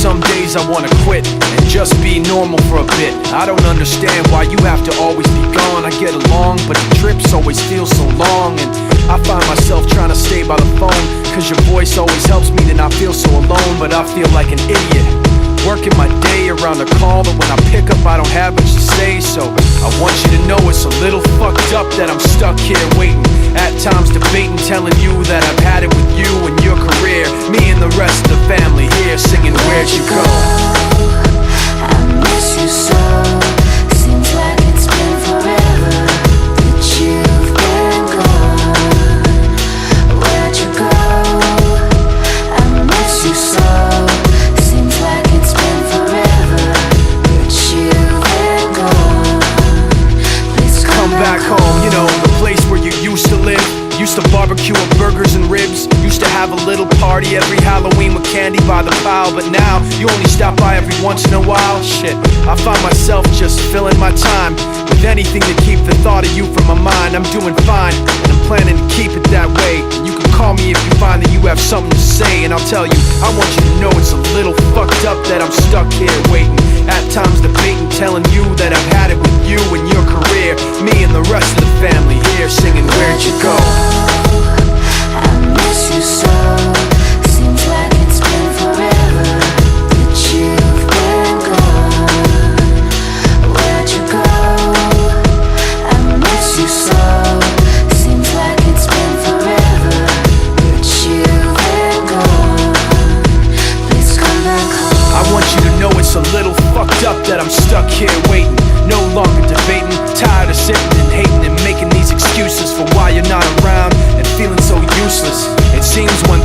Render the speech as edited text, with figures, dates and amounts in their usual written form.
some days I wanna quit and just be normal for a bit. I don't understand why you have to always be gone. I get along, but the trips always feel so long. And I find myself trying to stay by the phone, cause your voice always helps me to not feel so alone. But I feel like an idiot, working my day around a call that when I pick up I don't have much to say. So I want you to know it's a little fucked up that I'm stuck here waiting, at times debating, telling you that I've had it with you and your career. Me and the rest of the family here singing Where'd You Go? I miss you so. Seems like it's been forever that you've been gone. Where'd you go? I miss you so. Seems like it's been forever that you've been gone. Please Come back home, you know, the place where you used to live. Used to barbecue with burgers and ribs. Used to have a little party every Halloween with candy by the pile. But now, you only stop by every once in a while. Shit, I find myself just filling my time with anything to keep the thought of you from my mind. I'm doing fine, and I'm planning to keep it that way. You can call me if you find that you have something to say, and I'll tell you, I want you to know it's a little fucked up that I'm stuck here waiting, at times debating, telling you that I've had it with you and your career. Me and the rest of the family here singing Where'd You Go? I miss you so. Seems like it's been forever that you've been gone. Where'd you go? I miss you so. Seems like it's been forever that you've been gone. Please come back home. I want you to know it's a little fucked up that I'm stuck here waiting, no longer debating, tired of sitting and hating and making these excuses for why you're not around and feeling so useless. It seems one